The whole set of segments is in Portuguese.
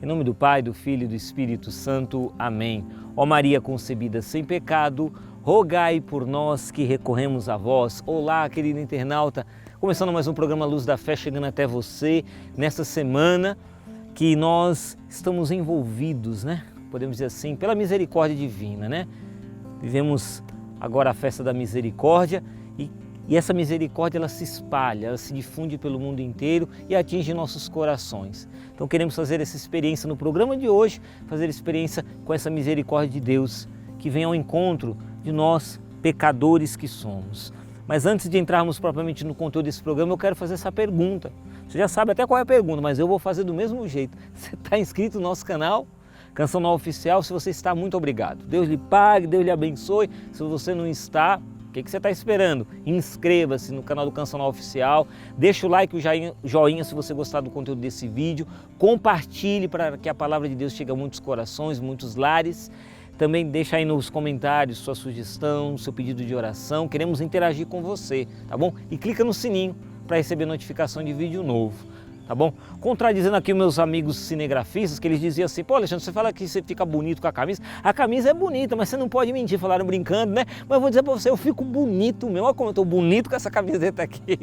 Em nome do Pai, do Filho e do Espírito Santo. Amém. Ó Maria concebida sem pecado, rogai por nós que recorremos a vós. Olá, querido internauta. Começando mais um programa Luz da Fé, chegando até você nessa semana que nós estamos envolvidos, né? Podemos dizer assim, pela misericórdia divina, né? Vivemos agora a festa da misericórdia e essa misericórdia ela se espalha, ela se difunde pelo mundo inteiro e atinge nossos corações. Então queremos fazer essa experiência no programa de hoje, fazer experiência com essa misericórdia de Deus que vem ao encontro de nós, pecadores que somos. Mas antes de entrarmos propriamente no conteúdo desse programa, eu quero fazer essa pergunta. Você já sabe até qual é a pergunta, mas eu vou fazer do mesmo jeito. Você está inscrito no nosso canal? Canção Nova Oficial, se você está, muito obrigado. Deus lhe pague, Deus lhe abençoe. Se você não está, o que você está esperando? Inscreva-se no canal do Canção Nova Oficial, deixa o like, o joinha se você gostar do conteúdo desse vídeo, compartilhe para que a palavra de Deus chegue a muitos corações, muitos lares. Também deixa aí nos comentários sua sugestão, seu pedido de oração, queremos interagir com você, tá bom? E clica no sininho para receber notificação de vídeo novo. Tá bom? Contradizendo aqui os meus amigos cinegrafistas, que eles diziam assim, pô Alexandre, você fala que você fica bonito com a camisa é bonita, mas você não pode mentir, falaram brincando, né? Mas eu vou dizer pra você, eu fico bonito mesmo, olha como eu tô bonito com essa camiseta aqui.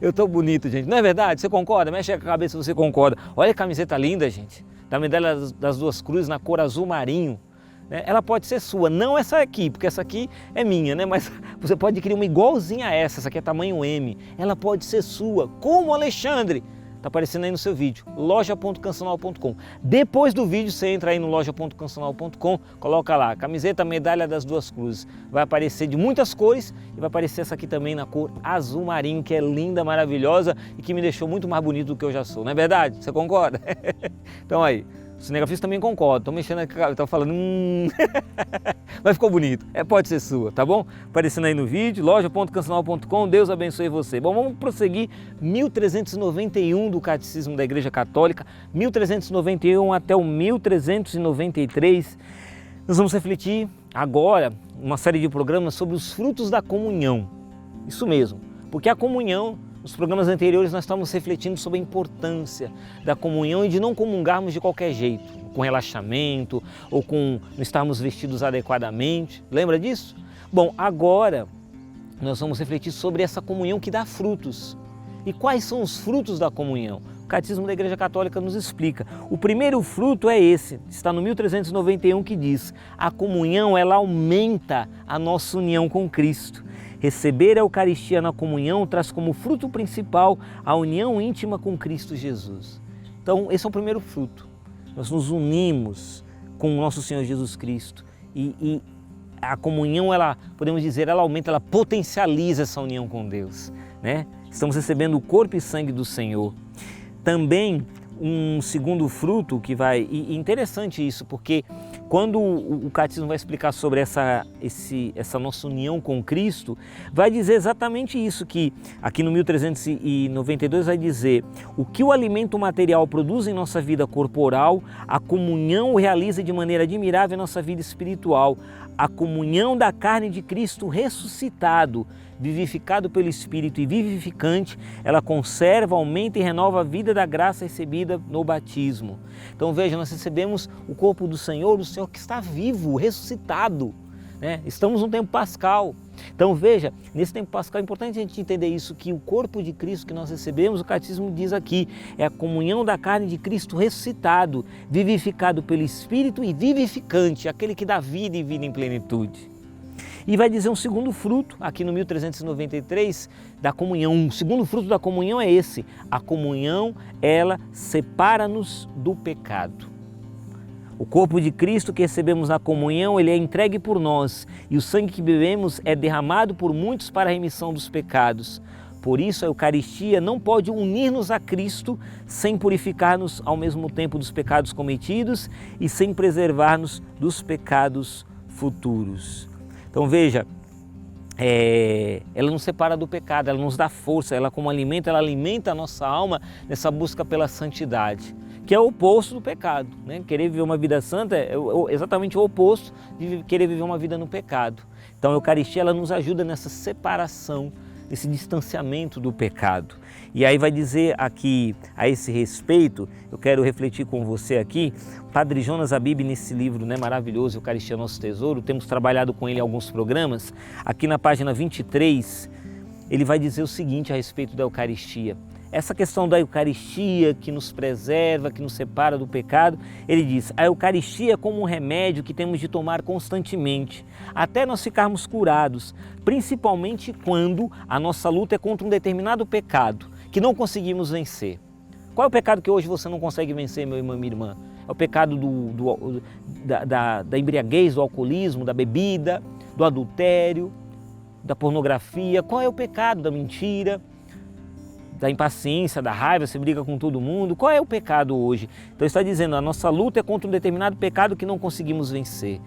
Eu tô bonito, gente, não é verdade? Você concorda? Mexe a cabeça se você concorda. Olha a camiseta linda, gente, da medalha das duas cruzes na cor azul marinho. Ela pode ser sua, não essa aqui, porque essa aqui é minha, né? Mas você pode adquirir uma igualzinha a essa aqui é tamanho M. Ela pode ser sua, como Alexandre. Tá aparecendo aí no seu vídeo, loja.cancional.com. Depois do vídeo você entra aí no loja.cancional.com, coloca lá, camiseta medalha das duas cruzes. Vai aparecer de muitas cores e vai aparecer essa aqui também na cor azul marinho, que é linda, maravilhosa e que me deixou muito mais bonito do que eu já sou, não é verdade? Você concorda? Então aí. Os cinegrafistas também concordam, estão mexendo aqui, estão falando, mas ficou bonito, pode ser sua, tá bom? Aparecendo aí no vídeo, loja.cancional.com, Deus abençoe você. Bom, vamos prosseguir 1391 do Catecismo da Igreja Católica, 1391 até o 1393. Nós vamos refletir agora uma série de programas sobre os frutos da comunhão, isso mesmo, porque a comunhão, nos programas anteriores nós estamos refletindo sobre a importância da comunhão e de não comungarmos de qualquer jeito, com relaxamento ou com não estarmos vestidos adequadamente. Lembra disso? Bom, agora nós vamos refletir sobre essa comunhão que dá frutos. E quais são os frutos da comunhão? O Catecismo da Igreja Católica nos explica. O primeiro fruto é esse, está no 1391, que diz: a comunhão ela aumenta a nossa união com Cristo. Receber a Eucaristia na comunhão traz como fruto principal a união íntima com Cristo Jesus. Então, esse é o primeiro fruto. Nós nos unimos com o nosso Senhor Jesus Cristo e a comunhão, ela, podemos dizer, ela aumenta, ela potencializa essa união com Deus, né? Estamos recebendo o corpo e sangue do Senhor. Também um segundo fruto que vai... E interessante isso, porque quando o Catecismo vai explicar sobre essa nossa união com Cristo, vai dizer exatamente isso, que aqui no 1392 vai dizer: o que o alimento material produz em nossa vida corporal, a comunhão o realiza de maneira admirável em nossa vida espiritual. A comunhão da carne de Cristo ressuscitado, vivificado pelo Espírito e vivificante, ela conserva, aumenta e renova a vida da graça recebida no batismo. Então veja, nós recebemos o corpo do Senhor, o Senhor que está vivo, ressuscitado, né? Estamos no tempo pascal. Então veja, nesse tempo pascal é importante a gente entender isso, que o corpo de Cristo que nós recebemos, o Catecismo diz aqui, é a comunhão da carne de Cristo ressuscitado, vivificado pelo Espírito e vivificante, aquele que dá vida e vida em plenitude. E vai dizer um segundo fruto, aqui no 1393, da comunhão. O segundo fruto da comunhão é esse: a comunhão, ela separa-nos do pecado. O corpo de Cristo que recebemos na comunhão, ele é entregue por nós, e o sangue que bebemos é derramado por muitos para a remissão dos pecados. Por isso a Eucaristia não pode unir-nos a Cristo sem purificar-nos ao mesmo tempo dos pecados cometidos e sem preservar-nos dos pecados futuros. Então veja, ela nos separa do pecado, ela nos dá força, ela como alimento, ela alimenta a nossa alma nessa busca pela santidade, que é o oposto do pecado, né? Querer viver uma vida santa é exatamente o oposto de querer viver uma vida no pecado. Então a Eucaristia ela nos ajuda nessa separação desse distanciamento do pecado. E aí vai dizer aqui, a esse respeito, eu quero refletir com você aqui, Padre Jonas Habib, nesse livro, né, maravilhoso, Eucaristia Nosso Tesouro, temos trabalhado com ele em alguns programas, aqui na página 23, ele vai dizer o seguinte a respeito da Eucaristia. Essa questão da Eucaristia que nos preserva, que nos separa do pecado, ele diz, a Eucaristia é como um remédio que temos de tomar constantemente, até nós ficarmos curados, principalmente quando a nossa luta é contra um determinado pecado, que não conseguimos vencer. Qual é o pecado que hoje você não consegue vencer, meu irmão, minha irmã? É o pecado da embriaguez, do alcoolismo, da bebida, do adultério, da pornografia. Qual é o pecado da mentira? Da impaciência, da raiva, você briga com todo mundo. Qual é o pecado hoje? Então ele está dizendo, a nossa luta é contra um determinado pecado que não conseguimos vencer.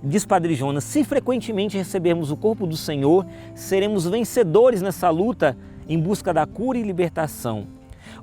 Diz Padre Jonas, se frequentemente recebermos o corpo do Senhor, seremos vencedores nessa luta em busca da cura e libertação.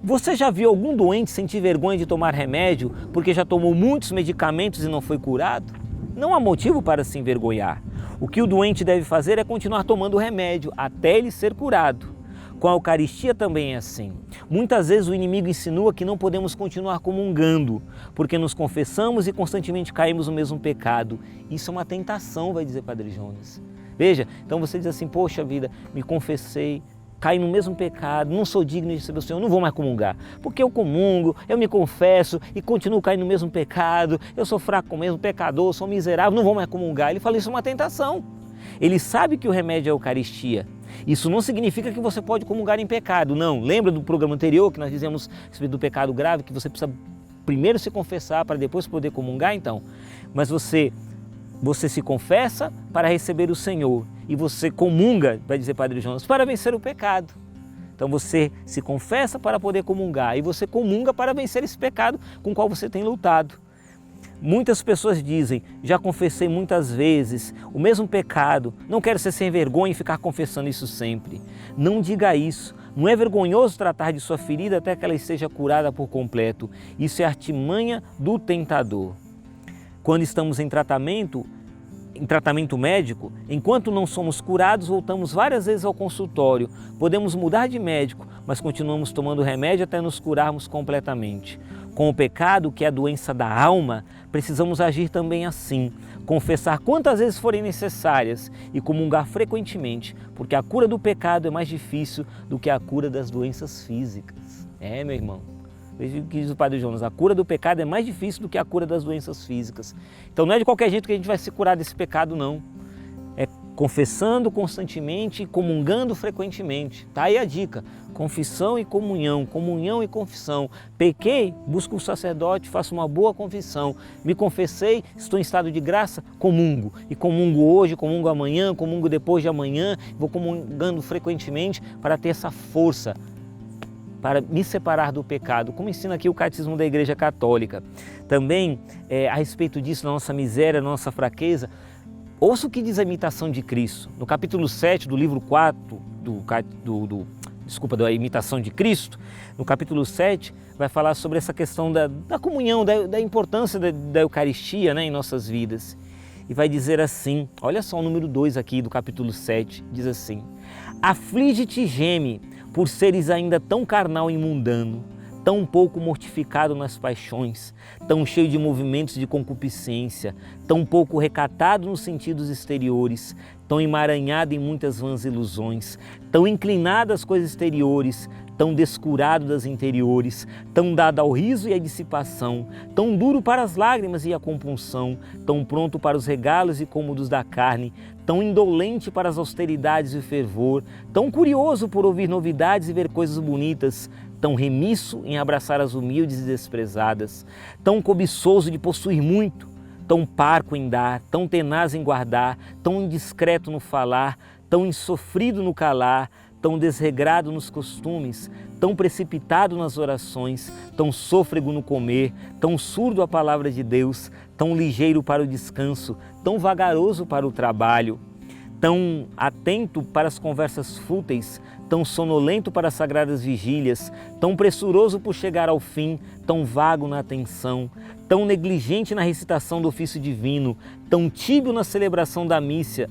Você já viu algum doente sentir vergonha de tomar remédio porque já tomou muitos medicamentos e não foi curado? Não há motivo para se envergonhar. O que o doente deve fazer é continuar tomando o remédio até ele ser curado. Com a Eucaristia também é assim. Muitas vezes o inimigo insinua que não podemos continuar comungando, porque nos confessamos e constantemente caímos no mesmo pecado. Isso é uma tentação, vai dizer Padre Jonas. Veja, então você diz assim, poxa vida, me confessei, caí no mesmo pecado, não sou digno de receber o Senhor, não vou mais comungar. Porque eu comungo, eu me confesso e continuo caindo no mesmo pecado, eu sou fraco mesmo, pecador, sou miserável, não vou mais comungar. Ele fala, isso é uma tentação. Ele sabe que o remédio é a Eucaristia. Isso não significa que você pode comungar em pecado, não. Lembra do programa anterior que nós dizemos a respeito do pecado grave, que você precisa primeiro se confessar para depois poder comungar, então? Mas você se confessa para receber o Senhor e você comunga, vai dizer Padre Jonas, para vencer o pecado. Então você se confessa para poder comungar e você comunga para vencer esse pecado com o qual você tem lutado. Muitas pessoas dizem, já confessei muitas vezes o mesmo pecado, não quero ser sem vergonha e ficar confessando isso sempre. Não diga isso, não é vergonhoso tratar de sua ferida até que ela esteja curada por completo. Isso é artimanha do tentador. Quando estamos em tratamento médico, enquanto não somos curados, voltamos várias vezes ao consultório. Podemos mudar de médico, mas continuamos tomando remédio até nos curarmos completamente. Com o pecado, que é a doença da alma, precisamos agir também assim, confessar quantas vezes forem necessárias e comungar frequentemente, porque a cura do pecado é mais difícil do que a cura das doenças físicas. É, meu irmão. Veja o que diz o Padre Jonas, a cura do pecado é mais difícil do que a cura das doenças físicas. Então não é de qualquer jeito que a gente vai se curar desse pecado, não. É confessando constantemente e comungando frequentemente. Tá aí a dica, confissão e comunhão, comunhão e confissão. Pequei, busco um sacerdote, faço uma boa confissão. Me confessei, estou em estado de graça, comungo. E comungo hoje, comungo amanhã, comungo depois de amanhã, vou comungando frequentemente para ter essa força, para me separar do pecado, como ensina aqui o Catecismo da Igreja Católica. Também, a respeito disso, da nossa miséria, da nossa fraqueza, ouça o que diz a imitação de Cristo. No capítulo 7 do livro 4, da imitação de Cristo, no capítulo 7, vai falar sobre essa questão da comunhão, da importância da Eucaristia, né, em nossas vidas. E vai dizer assim, olha só o número 2 aqui do capítulo 7, diz assim, aflige-te e geme, por seres ainda tão carnal e mundano, tão pouco mortificado nas paixões, tão cheio de movimentos de concupiscência, tão pouco recatado nos sentidos exteriores, tão emaranhado em muitas vãs ilusões, tão inclinado às coisas exteriores, tão descurado das interiores, tão dado ao riso e à dissipação, tão duro para as lágrimas e a compunção, tão pronto para os regalos e cômodos da carne, tão indolente para as austeridades e o fervor, tão curioso por ouvir novidades e ver coisas bonitas, tão remisso em abraçar as humildes e desprezadas, tão cobiçoso de possuir muito, tão parco em dar, tão tenaz em guardar, tão indiscreto no falar, tão insofrido no calar, tão desregrado nos costumes, tão precipitado nas orações, tão sôfrego no comer, tão surdo à palavra de Deus, tão ligeiro para o descanso, tão vagaroso para o trabalho, tão atento para as conversas fúteis, tão sonolento para as sagradas vigílias, tão pressuroso por chegar ao fim, tão vago na atenção, tão negligente na recitação do ofício divino, tão tíbio na celebração da missa,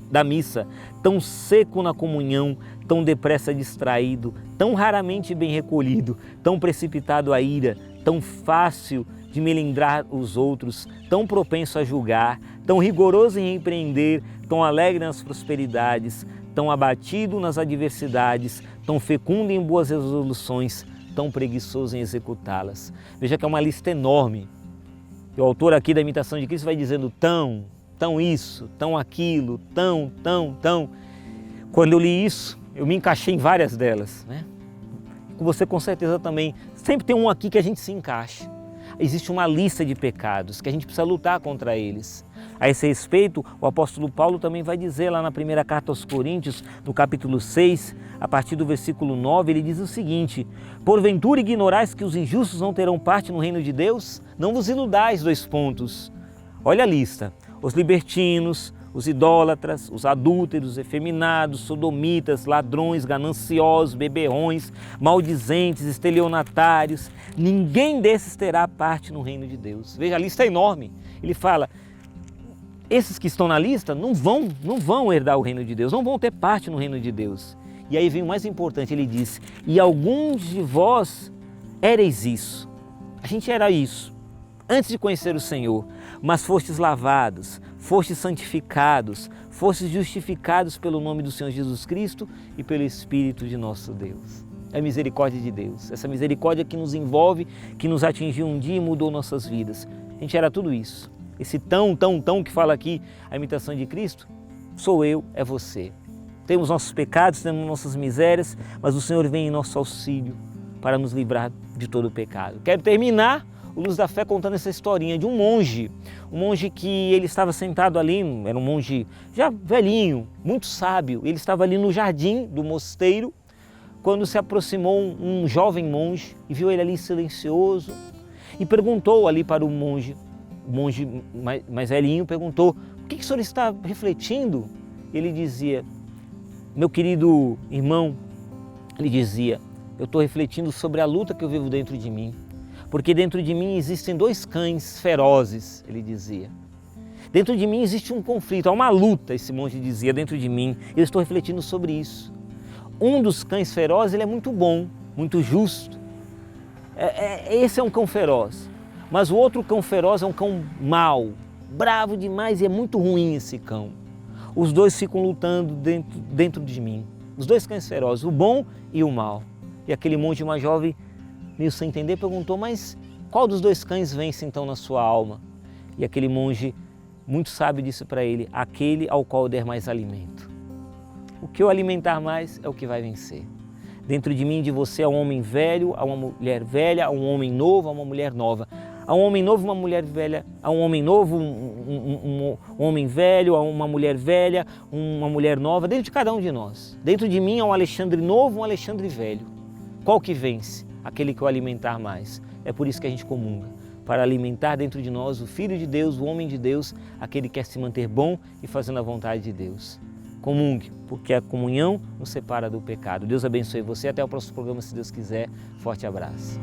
tão seco na comunhão, tão depressa distraído, tão raramente bem recolhido, tão precipitado à ira, tão fácil de melindrar os outros, tão propenso a julgar, tão rigoroso em repreender, tão alegre nas prosperidades, tão abatido nas adversidades, tão fecundo em boas resoluções, tão preguiçoso em executá-las. Veja que é uma lista enorme. E o autor aqui da Imitação de Cristo vai dizendo tão isso, tão aquilo, tão. Quando eu li isso, eu me encaixei em várias delas, né? Você com certeza também. Sempre tem um aqui que a gente se encaixa. Existe uma lista de pecados que a gente precisa lutar contra eles. A esse respeito, o apóstolo Paulo também vai dizer lá na primeira carta aos Coríntios, no capítulo 6, a partir do versículo 9, ele diz o seguinte: porventura ignorais que os injustos não terão parte no reino de Deus? Não vos iludais, Olha a lista: os libertinos, os idólatras, os adúlteros, efeminados, sodomitas, ladrões, gananciosos, beberrões, maldizentes, estelionatários. Ninguém desses terá parte no reino de Deus. Veja, a lista é enorme. Ele fala, esses que estão na lista não vão herdar o reino de Deus, não vão ter parte no reino de Deus. E aí vem o mais importante, ele diz, e alguns de vós éreis isso. A gente era isso, antes de conhecer o Senhor, mas fostes lavados, fostes santificados, fostes justificados pelo nome do Senhor Jesus Cristo e pelo Espírito de nosso Deus. É a misericórdia de Deus, essa misericórdia que nos envolve, que nos atingiu um dia e mudou nossas vidas. A gente era tudo isso. Esse tão que fala aqui, a imitação de Cristo, sou eu, é você. Temos nossos pecados, temos nossas misérias, mas o Senhor vem em nosso auxílio para nos livrar de todo o pecado. Quero terminar o Luz da Fé contando essa historinha de um monge que ele estava sentado ali, era um monge já velhinho, muito sábio, ele estava ali no jardim do mosteiro, quando se aproximou um jovem monge e viu ele ali silencioso e perguntou ali para o monge mais velhinho, perguntou, o que o senhor está refletindo? Ele dizia, meu querido irmão, ele dizia, eu estou refletindo sobre a luta que eu vivo dentro de mim. Porque dentro de mim existem dois cães ferozes, ele dizia. Dentro de mim existe um conflito, há uma luta, esse monge dizia, dentro de mim. Eu estou refletindo sobre isso. Um dos cães ferozes ele é muito bom, muito justo. Esse é um cão feroz. Mas o outro cão feroz é um cão mau, bravo demais e é muito ruim esse cão. Os dois ficam lutando dentro de mim. Os dois cães ferozes, o bom e o mau. E aquele monge mais jovem, meio sem entender, perguntou, mas qual dos dois cães vence então na sua alma? E aquele monge, muito sábio, disse para ele, aquele ao qual eu der mais alimento. O que eu alimentar mais é o que vai vencer. Dentro de mim e de você há um homem velho, há uma mulher velha, há um homem novo, há uma mulher nova. Há um homem novo, uma mulher velha, há um homem novo, um homem velho, há uma mulher velha, uma mulher nova, dentro de cada um de nós. Dentro de mim há um Alexandre novo, um Alexandre velho. Qual que vence? Aquele que eu alimentar mais. É por isso que a gente comunga, para alimentar dentro de nós o Filho de Deus, o homem de Deus, aquele que quer se manter bom e fazendo a vontade de Deus. Comungue, porque a comunhão nos separa do pecado. Deus abençoe você. Até o próximo programa, se Deus quiser. Forte abraço.